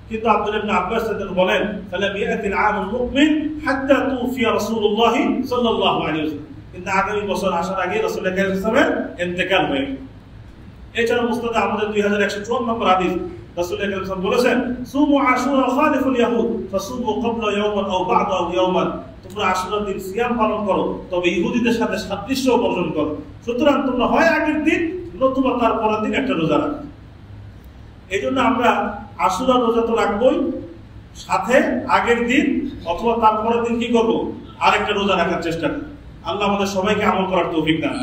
কিন্তু আব্দুল্লাহ ইবনে আব্বাস রাদিয়াল্লাহু বলেন ফালাম ইয়াতিল আমুল মুকবিল হাত্তা তুফিয়া রাসূলুল্লাহ সাল্লাল্লাহু আলাইহি ওয়াসাল্লাম। কিন্তু আগামী বছর আসার আগে রাসূল কারীম সাল্লাল্লাহু আলাইহি ওয়াসাল্লামের ইন্তেকাল হয়ে গেল। এছাড়া মুসনাদ আমাদের 2154 নম্বর হাদিস, রাসূল কারীম সাল্লাল্লাহু আলাইহি ওয়াসাল্লাম বলেছেন সুমু আশুরা খালিফুল ইয়াহুদ ফাসুমু ক্বাবলা ইয়াওমান আও বা'দাহু ইয়াওমান। তোমরা আশুরার দিন সিয়াম পালন করো, তবে ইহুদিদের সাথে সাদৃশ্য বর্জন করো। সুতরাং তোমরা হয় আগের দিন নতুবা তারপরের দিন একটা রোজা রাখো। এই জন্য আমরা আশুরার রোজা তো রাখবোই, সাথে আগের দিন অথবা তারপরের দিন কি করবো? আরেকটা রোজা রাখার চেষ্টা করব। আল্লাহ আমাদের সবাইকে আমল করার তৌফিক দান।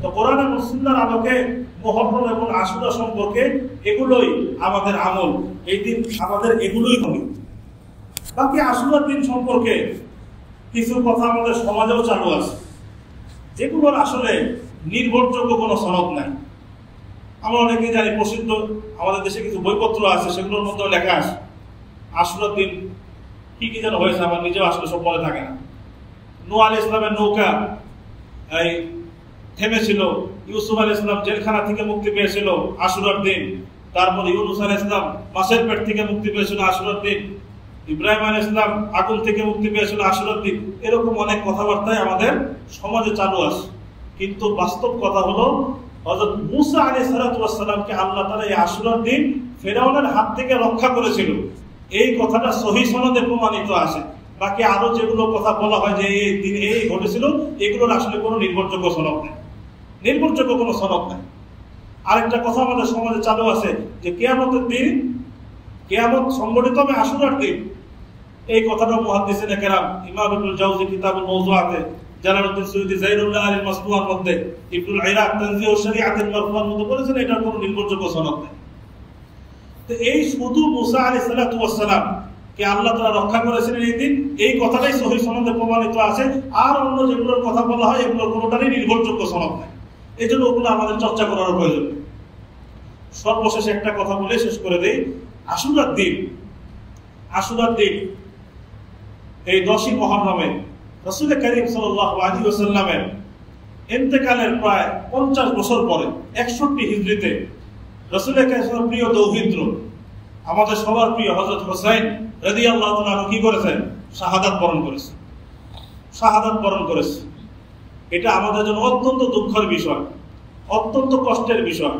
তো কোরআন এবং সুন্নাহর আলোকে মুহররম এবং আশুরা সম্পর্কে এগুলোই আমাদের আমল, এই দিন আমাদের এগুলোই হবে। বাকি আশুরার দিন সম্পর্কে কিছু কথা আমাদের সমাজেও চালু আছে, যেগুলোর আসলে নির্ভরযোগ্য কোনো সনদ নাই। আমরা অনেকেই জানি, প্রসিদ্ধ আমাদের দেশে কিছু বইপত্র আছে, সেগুলোর মধ্যেও লেখা আছে আশুরার দিন কি কি যেন হয়েছে, আমার নিজেও আসলে সব মনে থাকে না। নূহ আলাইহিস সালামের নৌকা এই থেমেছিল, ইউসুফ আলাইহিস সালাম জেলখানা থেকে মুক্তি পেয়েছিল আশুরার দিন, তারপর ইউনূস আলাইহিস সালাম মাছের পেট থেকে মুক্তি পেয়েছিল আশুরার দিন, ইব্রাহিম আলাইহিস সালাম আগুন থেকে মুক্তি পেয়েছিল আশুরার দিন। এরকম অনেক কথাবার্তাই আমাদের সমাজে চালু আছে। কিন্তু বাস্তব কথা হলো হযরত মূসা আলাইহিস সালামকে আল্লাহ তাআলা এই আশুরার দিন ফিরআউনের হাত থেকে রক্ষা করেছিল, এই কথাটা সহিহ সনদে প্রমাণিত আছে। বাকি আরো যেগুলো কথা বলা হয় যে এই দিন এই ঘটেছিল, এগুলোর আসলে কোনো নির্ভরযোগ্য সনদ নেই, নির্ভরযোগ্য কোনো সনদ নেই। আরেকটা কথা আমাদের সমাজে চালু আছে যে কিয়ামতের দিন, কিয়ামত সংঘটিত হবে আশুরার দিন। এই কথাটা মুহাদ্দিসিনে কেরাম ইমাম ইবনুল জাওজি কিতাবুল মাওযুআতে, জালালউদ্দিন সুয়ুতী যাইনুল্লাহ আল মাসনুআর মধ্যে, ইবনুল ইরাক তানজিহ শরিআতুল মারফুআর মধ্যে বলেছেন এটার কোনো নির্ভরযোগ্য সনদ নেই। তো এই শুধু মূসা আলাইহিস সালাম কে আল্লাহ তাআলা রক্ষা করেছিলেন এই দিন, এই কথাটাই সহিহ সনদে প্রমাণিত আছে। আর অন্য যেগুলোর কথা বলা হয় এগুলোর কোনোটারই নির্ভরযোগ্য সনদ নাই, এই জন্য ওগুলো আমাদের চর্চা করার প্রয়োজন। সর্বশেষে একটা কথা বলে শেষ করে দেই। আশুরার দিন এই 10ই মুহররমে রাসূল করিম সাল্লাল্লাহু আলাইহি ওয়াসাল্লামের ইন্তেকালের প্রায় 50 বছর পরে 61 হিজরিতে রাসূল করিমের প্রিয় দৌহিত্র, আমাদের সবার প্রিয় হযরত হুসাইন রাদিয়াল্লাহু তাআলা আনহু কি করেছেন? শাহাদাত বরণ করেছে। এটা আমাদের জন্য অত্যন্ত দুঃখের বিষয়, অত্যন্ত কষ্টের বিষয়।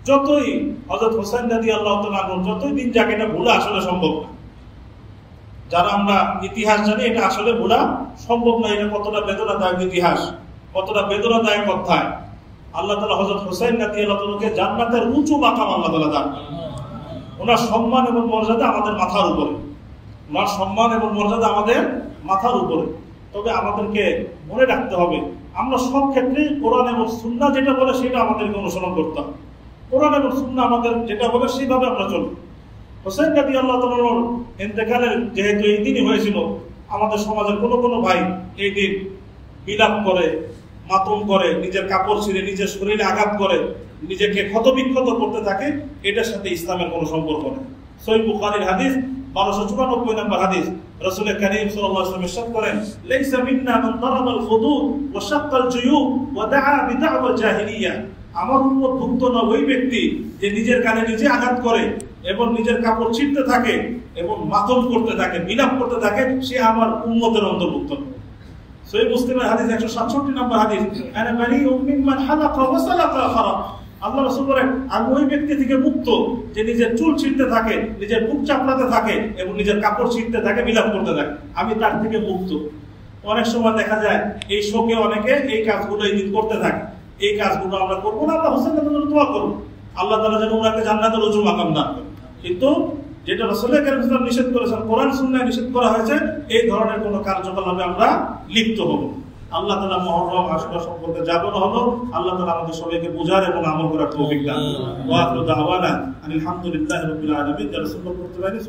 যতই হযরত হুসাইন রাদিয়াল্লাহু তাআলা আনহু যতই দিন যাক, এটা ভোলা আসলে সম্ভব না। যারা আমরা ইতিহাস জানি এটা আসলে ভোলা সম্ভব না। এটা কতটা বেদনাদায়ক ইতিহাস, কতটা বেদনাদায়ক অধ্যায়। আল্লাহ তাআলা হযরত হুসাইন রাদিয়াল্লাহু তাআলাকে জান্নাতের উঁচু মাকাম আল্লাহ তাআলা দান করেন। ওনার সম্মান এবং মর্যাদা আমাদের মাথার উপরে, ওনার সম্মান এবং মর্যাদা আমাদের মাথার উপরে। তবে আমাদেরকে মনে রাখতে হবে, আমরা সব ক্ষেত্রে কোরআন এবং সুন্নাহ যেটা বলে সেটা আমাদেরকে অনুসরণ করতে হবে। কোরআন এবং সুন্নাহ আমাদের যেটা বলে সেইভাবে আমরা চলব। হুসাইন রাদিয়াল্লাহু তাআলার ইন্তেকালের যেহেতু এই দিনই হয়েছিল, আমাদের সমাজের কোনো ভাই এই দিন বিলাপ করে, মাতম করে, নিজের কাপড় ছিঁড়ে নিজের শরীরে আঘাত করে, নিজেকে ক্ষতবিক্ষত করতে থাকে, এটার সাথে ইসলামের কোনো সম্পর্ক নেই। সহিহ বুখারীর হাদিস 1294 নম্বর হাদিস, রাসূল করিম সাল্লাল্লাহু আলাইহি ওয়াসাল্লাম ইরশাদ করেন, লাইসা মিন্না মান দারাবা আল খুদুদ ওয়া শাক্কা আল জুয়ুব ওয়া দাআ বিদা'ওয়া জাহিলিয়া। আমার উম্মত ভুক্ত না ওই ব্যক্তি যে নিজের কানে নিজে আঘাত করে এবং নিজের কাপড় ছিঁড়তে থাকে এবং মাতম করতে থাকে, বিলাপ করতে থাকে, সে আমার উম্মতের অন্তর্ভুক্ত। সহিহ মুসলিমের হাদিস 167 নম্বর হাদিস, আনা বারিউম মিম্মান হালাকা ওয়া সালাকা আখরা। আল্লাহ রাসূল বলেন, আমি ওই ব্যক্তি থেকে মুক্ত যে নিজের চুল ছিঁড়তে থাকে, নিজের বুক চাপড়াতে থাকে এবং নিজের কাপড় ছিঁড়তে থাকে, বিলাপ করতে থাকে, আমি তার থেকে মুক্ত। অনেক সময় দেখা যায় এই শোকে অনেকে এই কাজগুলো এই দিন করতে থাকে। এই কাজগুলো আমরা করবো না, আমরা হুসাইনের জন্য দোয়া করব, আল্লাহ তাআলা যেন ওনাকে জান্নাতের উঁচু মাকাম দান করেন। কিন্তু যেটা রাসূল করিম সাল্লাল্লাহু নিষেধ করেছেন, কোরআন সুন্নাহয় নিষেধ করা হয়েছে, এই ধরনের কোনো কার্যকলাপে আমরা লিপ্ত হব। আল্লাহ তাআলা মুহররম আশুরা সম্পর্কে যা বলা হলো, আল্লাহ তাআলা আমাদের সবাইকে বোঝার এবং আমল করার তৌফিক দান করুন। ওয়া আখিরু দাওয়ানা আলহামদুলিল্লাহি রাব্বিল আলামিন। যারা সুন্নাত করতে পারেন